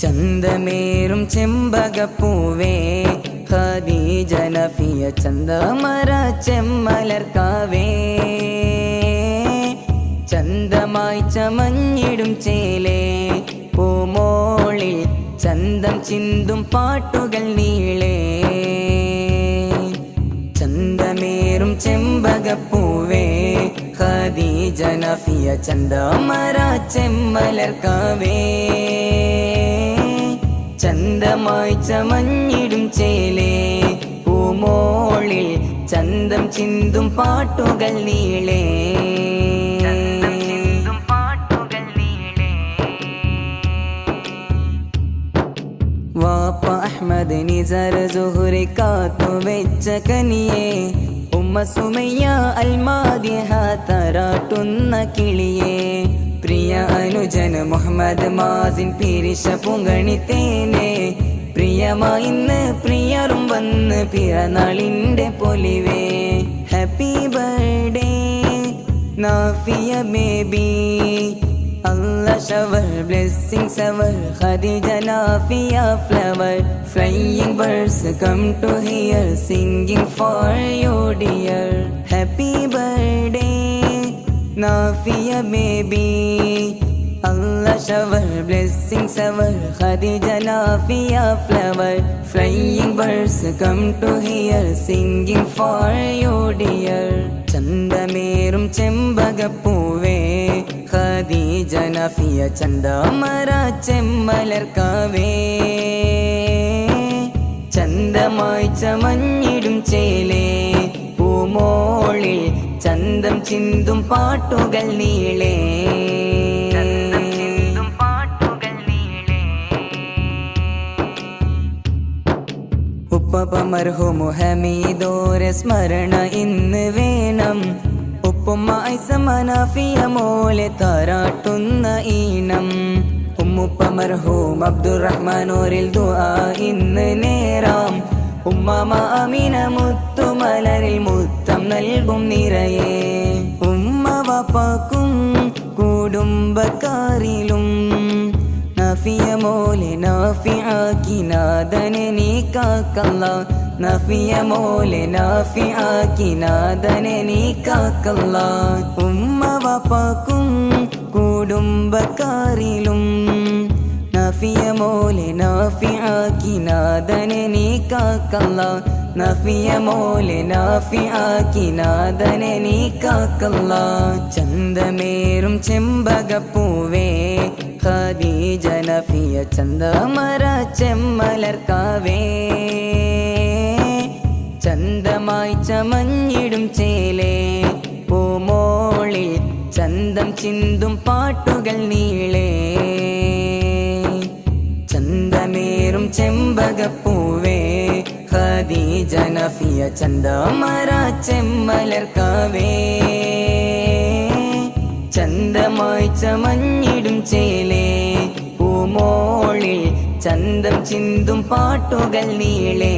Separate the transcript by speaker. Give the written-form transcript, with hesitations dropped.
Speaker 1: ചന്തമേറും ചെമ്പകപ്പൂവേ ഖദീജ നഫിയ ചന്ദമര ചെമ്മലർക്കാവേ ചന്തമായി ചമഞ്ഞിടും ചേലേ പൂമോളിൽ ചന്തം ചിന്തും പാട്ടുകൾ നീളേ ചന്തമേറും ചെമ്പകപ്പൂവേ ഖദീജ നഫിയ ചന്ദമര ചെമ്മലർക്കാവേ ചന്തമായി ചമഞ്ഞിടും ചേലേ പൂമോളിൽ ചന്തം ചിന്തും പാട്ടുകൾ നീളേ വാപ്പ അഹ്മദ് നിസർ സുഹ്റി കാത്തു വെച്ച കനിയേ ഉമ്മ സുമയ്യ അൽമാദിഹ തരാട്ടുന്ന കിളിയേ പ്രിയ അനുജൻ മുഹമ്മദ് മാസിൻ പിരിശ പുങ്കണിത്തേനെ പ്രിയമായിന്ന് പ്രിയറും വന്ന് പിറന്നാളിൻ്റെ പൊലിവേ happy birthday Nafiya baby Allah shower blessings our Khadija Nafiya flower flying birds come to hear singing for you dear happy birthday Nafiya baby Allah shower blessings our Khadija Nafiya flower flying birds come to hear singing for you dear ചന്തമേറും ചെമ്പകപ്പൂവേ ഖദീജ നഫിയ ചന്ദമര ചെമ്മലർക്കാവേ ചന്തമായി ചമഞ്ഞിടും ചേലേ പൂമോളിൽ ചന്തം ചിന്തും പാട്ടുകൾ നീളേ ഉപ്പ മർഹൂമു ഹമീദോരെ സ്മരണ ഇന്ന് വേണം ഉപ്പുമ്മ ഐസമ നാഫിയ മോലെ താരാട്ടുന്ന ഈണം ഉമ്മുപ്പ മർഹൂം അബ്ദുറഹ്മാനോരിൽ ദുആ ഇന്ന് നേരാം ഉമ്മാമ അമീന മുത്തുമലരിൽ മുത്തം നൽകും നിറയെ ഉമ്മ വാപ്പാക്കും കുടുംബക്കാരിലും നഫിയ മോലെ നാഫിആക്കി നാദനെ നീ കാക്കല്ലാ നഫിയ മോലെ നാഫിആക്കി നാദനെ നീ കാക്കല്ലാ ഉമ്മ വാപ്പാക്കും കുടുംബക്കാരിലും നഫിയ മോലെ നാഫിആക്കി നാദനെ നീ കാക്കല്ലാ നഫിയ മോലെ നാഫിആക്കി നാദനെ നീ കാക്കല്ലാ ചന്തമേറും ചെമ്പകപ്പൂവേ ഖദീജ നഫിയ ചന്ദമര ചെമ്മലർക്കാവേ ചന്തമായി ചമഞ്ഞിടും ചേലേ പൂമോളിൽ ചന്തം ചിന്തും പാട്ടുകൾ നീളേ ചന്തമേറും ചെമ്പകപ്പൂവേ ഖദീജ നഫിയ ചന്ദമര ചെമ്മലർക്കാവേ ചന്തമായി ചമഞ്ഞിടും ചേലേ പൂമോളിൽ ചന്തം ചിന്തും പാട്ടുകൾ നീളേ